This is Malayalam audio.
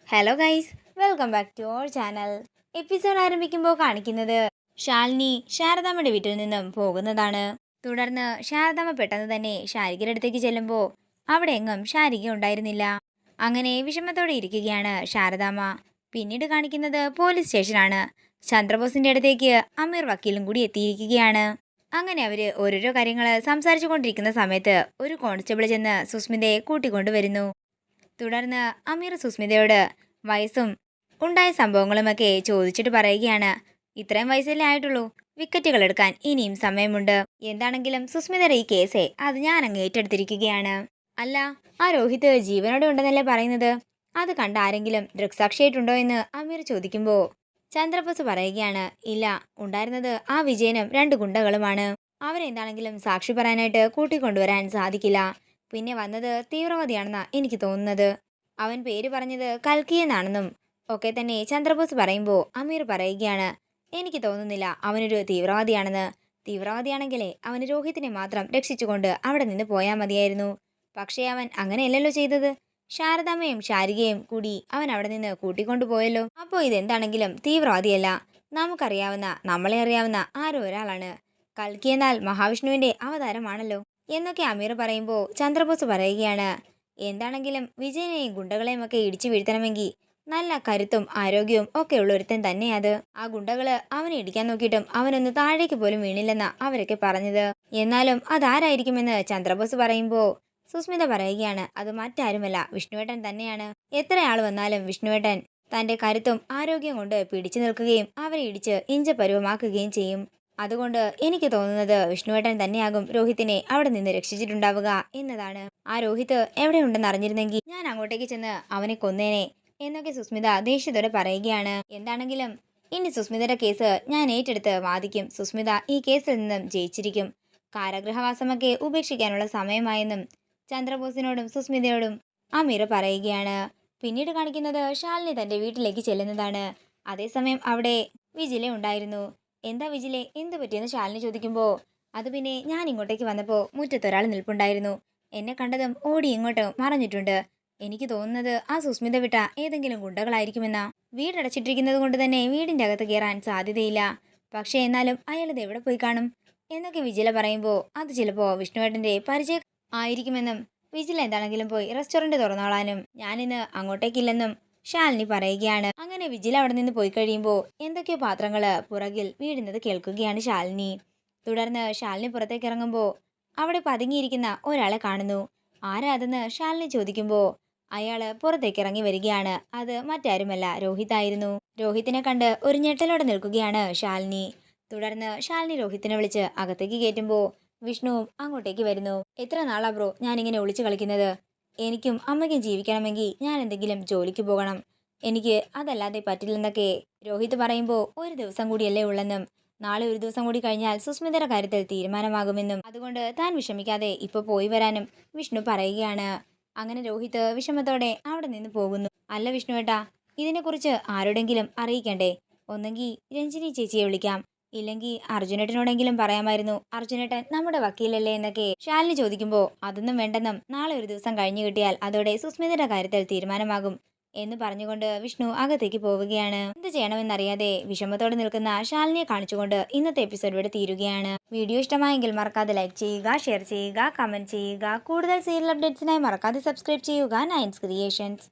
Hello guys, welcome back to our channel. Episode ആരംഭിക്കുമ്പോൾ കാണിക്കുന്നത് ശാലിനി ശാരദാമ്മയുടെ വീട്ടിൽ നിന്നും പോകുന്നതാണ്. തുടർന്ന് ശാരദാമ്മ പെട്ടെന്ന് തന്നെ ശാരികയുടെ അടുത്തേക്ക് ചെല്ലുമ്പോൾ അവിടെ എങ്ങും ശാരിക ഉണ്ടായിരുന്നില്ല. അങ്ങനെ വിഷമത്തോടെ ഇരിക്കുകയാണ് ശാരദാമ്മ. പിന്നീട് കാണിക്കുന്നത് പോലീസ് സ്റ്റേഷനാണ്. ചന്ദ്രബോസിന്റെ അടുത്തേക്ക് അമീർ വക്കീലും കൂടി എത്തിയിരിക്കുകയാണ്. അങ്ങനെ അവര് ഓരോരോ കാര്യങ്ങൾ സംസാരിച്ചു കൊണ്ടിരിക്കുന്ന സമയത്ത് ഒരു കോൺസ്റ്റബിൾ ചെന്ന് സുസ്മിതയെ കൂട്ടിക്കൊണ്ടുവരുന്നു. തുടർന്ന് അമീർ സുസ്മിതയോട് വയസ്സും ഉണ്ടായ സംഭവങ്ങളുമൊക്കെ ചോദിച്ചിട്ട് പറയുകയാണ്, ഇത്രയും വയസ്സല്ലേ ആയിട്ടുള്ളൂ, വിക്കറ്റുകൾ എടുക്കാൻ ഇനിയും സമയമുണ്ട്. എന്താണെങ്കിലും സുസ്മിതയുടെ ഈ കേസേ അത് ഞാൻ അങ്ങ് ഏറ്റെടുത്തിരിക്കുകയാണ്. അല്ല, ആ രോഹിത് ജീവനോടെ ഉണ്ടെന്നല്ലേ പറയുന്നത്? അത് കണ്ട ആരെങ്കിലും ദൃക്സാക്ഷിയായിട്ടുണ്ടോ എന്ന് അമീർ ചോദിക്കുമ്പോൾ ചന്ദ്രബോസ് പറയുകയാണ്, ഇല്ല, ഉണ്ടായിരുന്നത് ആ വിജയനും രണ്ട് ഗുണ്ടകളുമാണ്. അവരെന്താണെങ്കിലും സാക്ഷി പറയാനായിട്ട് കൂട്ടിക്കൊണ്ടുവരാൻ സാധിക്കില്ല. പിന്നെ വന്നത് തീവ്രവാദിയാണെന്നാ എനിക്ക് തോന്നുന്നത്. അവൻ പേര് പറഞ്ഞത് കൽക്കി എന്നാണെന്നും ഒക്കെ തന്നെ ചന്ദ്രബോസ് പറയുമ്പോൾ അമീർ പറയുകയാണ്, എനിക്ക് തോന്നുന്നില്ല അവനൊരു തീവ്രവാദിയാണെന്ന്. തീവ്രവാദിയാണെങ്കിലേ അവന് രോഹിത്തിനെ മാത്രം രക്ഷിച്ചുകൊണ്ട് അവിടെ നിന്ന് പോയാൽ മതിയായിരുന്നു. പക്ഷേ അവൻ അങ്ങനെയല്ലല്ലോ ചെയ്തത്. ശാരദാമ്മയും ശാരികയും കൂടി അവൻ അവിടെ നിന്ന് കൂട്ടിക്കൊണ്ടുപോയല്ലോ. അപ്പോൾ ഇതെന്താണെങ്കിലും തീവ്രവാദിയല്ല, നമുക്കറിയാവുന്ന, നമ്മളെ അറിയാവുന്ന ആരോ ഒരാളാണ്. കൽക്കി എന്നാൽ മഹാവിഷ്ണുവിന്റെ അവതാരമാണല്ലോ എന്നൊക്കെ അമീർ പറയുമ്പോൾ ചന്ദ്രബോസ് പറയുകയാണ്, എന്താണെങ്കിലും വിജയനെയും ഗുണ്ടകളെയും ഒക്കെ ഇടിച്ചു വീഴ്ത്തണമെങ്കിൽ നല്ല കരുത്തും ആരോഗ്യവും ഒക്കെ ഉള്ള ഒരുത്തൻ തന്നെ അത്. ആ ഗുണ്ടകള് അവനെ ഇടിക്കാൻ നോക്കിയിട്ടും അവനൊന്ന് താഴേക്ക് പോലും വീണില്ലെന്നാ അവരൊക്കെ പറഞ്ഞത്. എന്നാലും അതാരായിരിക്കുമെന്ന് ചന്ദ്രബോസ് പറയുമ്പോൾ സുസ്മിത പറയുകയാണ്, അത് മറ്റാരുമല്ല, വിഷ്ണുവേട്ടൻ തന്നെയാണ്. എത്രയാൾ വന്നാലും വിഷ്ണുവേട്ടൻ തന്റെ കരുത്തും ആരോഗ്യം കൊണ്ട് പിടിച്ചു നിൽക്കുകയും അവരെ ഇടിച്ച് ഇഞ്ചപരുവമാക്കുകയും ചെയ്യും. അതുകൊണ്ട് എനിക്ക് തോന്നുന്നത് വിഷ്ണുവേട്ടൻ തന്നെയാകും രോഹിത്തിനെ അവിടെ നിന്ന് രക്ഷിച്ചിട്ടുണ്ടാവുക എന്നതാണ്. ആ രോഹിത് എവിടെയുണ്ടെന്ന് അറിഞ്ഞിരുന്നെങ്കിൽ ഞാൻ അങ്ങോട്ടേക്ക് ചെന്ന് അവനെ കൊന്നേനെ എന്നൊക്കെ സുസ്മിത ദേഷ്യത്തോടെ പറയുകയാണ്. എന്താണെങ്കിലും ഇനി സുസ്മിതയുടെ കേസ് ഞാൻ ഏറ്റെടുത്ത് വാദിക്കും. സുസ്മിത ഈ കേസിൽ നിന്നും ജയിച്ചിരിക്കും. കാരാഗൃഹവാസമൊക്കെ ഉപേക്ഷിക്കാനുള്ള സമയമായെന്നും ചന്ദ്രബോസിനോടും സുസ്മിതയോടും അമീർ പറയുകയാണ്. പിന്നീട് കാണിക്കുന്നത് ശാലിനി തന്റെ വീട്ടിലേക്ക് ചെല്ലുന്നതാണ്. അതേസമയം അവിടെ വിജില ഉണ്ടായിരുന്നു. എന്താ വിജിലെ, എന്ത് പറ്റിയെന്ന് ശാലിനി ചോദിക്കുമ്പോൾ അത് പിന്നെ ഞാൻ ഇങ്ങോട്ടേക്ക് വന്നപ്പോൾ മുറ്റത്തൊരാൾ നിൽപ്പുണ്ടായിരുന്നു. എന്നെ കണ്ടതും ഓടി ഇങ്ങോട്ട് മറഞ്ഞിട്ടുണ്ട്. എനിക്ക് തോന്നുന്നത് ആ സുസ്മിത വിട്ട ഏതെങ്കിലും ഗുണ്ടകളായിരിക്കുമെന്നാ. വീടടച്ചിട്ടിരിക്കുന്നത് കൊണ്ട് തന്നെ വീടിന്റെ അകത്ത് കയറാൻ സാധ്യതയില്ല. പക്ഷേ എന്നാലും അയാളത് എവിടെ പോയി കാണും എന്നൊക്കെ വിജില പറയുമ്പോൾ അത് ചിലപ്പോൾ വിഷ്ണുവേട്ടന്റെ പരിചയം ആയിരിക്കുമെന്നും വിജില എന്താണെങ്കിലും പോയി റെസ്റ്റോറന്റ് തുറന്നോളാനും ഞാനിന്ന് അങ്ങോട്ടേക്കില്ലെന്നും ശാലിനി പറയുകയാണ്. അങ്ങനെ വിജില അവിടെ നിന്ന് പോയി കഴിയുമ്പോൾ എന്തൊക്കെയോ പാത്രങ്ങള് പുറകിൽ വീഴുന്നത് കേൾക്കുകയാണ് ശാലിനി. തുടർന്ന് ശാലിനി പുറത്തേക്ക് ഇറങ്ങുമ്പോൾ അവിടെ പതുങ്ങിയിരിക്കുന്ന ഒരാളെ കാണുന്നു. ആരാ അതെന്ന് ശാലിനി ചോദിക്കുമ്പോൾ അയാള് പുറത്തേക്ക് ഇറങ്ങി വരികയാണ്. അത് മറ്റാരുമല്ല, രോഹിതായിരുന്നു. രോഹിത്തിനെ കണ്ട് ഒരു ഞെട്ടലോടെ നിൽക്കുകയാണ് ശാലിനി. തുടർന്ന് ശാലിനി രോഹിത്തിനെ വിളിച്ച് അകത്തേക്ക് കയറ്റുമ്പോൾ വിഷ്ണുവും അങ്ങോട്ടേക്ക് വരുന്നു. എത്ര നാളാ ബ്രോ ഞാനിങ്ങനെ ഒളിച്ചു കളിക്കുന്നത്? എനിക്കും അമ്മയ്ക്കും ജീവിക്കണമെങ്കിൽ ഞാൻ എന്തെങ്കിലും ജോലിക്ക് പോകണം. എനിക്ക് അതല്ലാതെ പറ്റില്ലെന്നൊക്കെ രോഹിത് പറയുമ്പോൾ ഒരു ദിവസം കൂടിയല്ലേ ഉള്ളെന്നും നാളെ ഒരു ദിവസം കൂടി കഴിഞ്ഞാൽ സുസ്മിതയുടെ കാര്യത്തിൽ തീരുമാനമാകുമെന്നും അതുകൊണ്ട് താൻ വിഷമിക്കാതെ ഇപ്പൊ പോയി വരാനും വിഷ്ണു പറയുകയാണ്. അങ്ങനെ രോഹിത് വിഷമത്തോടെ അവിടെ നിന്ന് പോകുന്നു. അല്ല വിഷ്ണുവേട്ടാ, ഇതിനെക്കുറിച്ച് ആരോടെങ്കിലും അറിയിക്കണ്ടേ? ഒന്നെങ്കിൽ രഞ്ജിനി ചേച്ചിയെ വിളിക്കാം, ഇല്ലെങ്കിൽ അർജുനേട്ടനോടെങ്കിലും പറയാമായിരുന്നു. അർജുനേട്ടൻ നമ്മുടെ വക്കീലല്ലേ എന്നൊക്കെ ശാലിനി ചോദിക്കുമ്പോൾ അതൊന്നും വേണ്ടെന്നും നാളെ ഒരു ദിവസം കഴിഞ്ഞു കിട്ടിയാൽ അതോടെ സുസ്മിതയുടെ കാര്യത്തിൽ തീരുമാനമാകും എന്ന് പറഞ്ഞുകൊണ്ട് വിഷ്ണു അകത്തേക്ക് പോവുകയാണ്. എന്ത് ചെയ്യണമെന്നറിയാതെ വിഷമത്തോടെ നിൽക്കുന്ന ശാലിനിയെ കാണിച്ചുകൊണ്ട് ഇന്നത്തെ എപ്പിസോഡ് ഇവിടെ തീരുകയാണ്. വീഡിയോ ഇഷ്ടമായെങ്കിൽ മറക്കാതെ ലൈക്ക് ചെയ്യുക, ഷെയർ ചെയ്യുക, കമന്റ് ചെയ്യുക. കൂടുതൽ സീരിയൽ അപ്ഡേറ്റ്സിനായി മറക്കാതെ സബ്സ്ക്രൈബ് ചെയ്യുക നയൻസ് ക്രിയേഷൻസ്.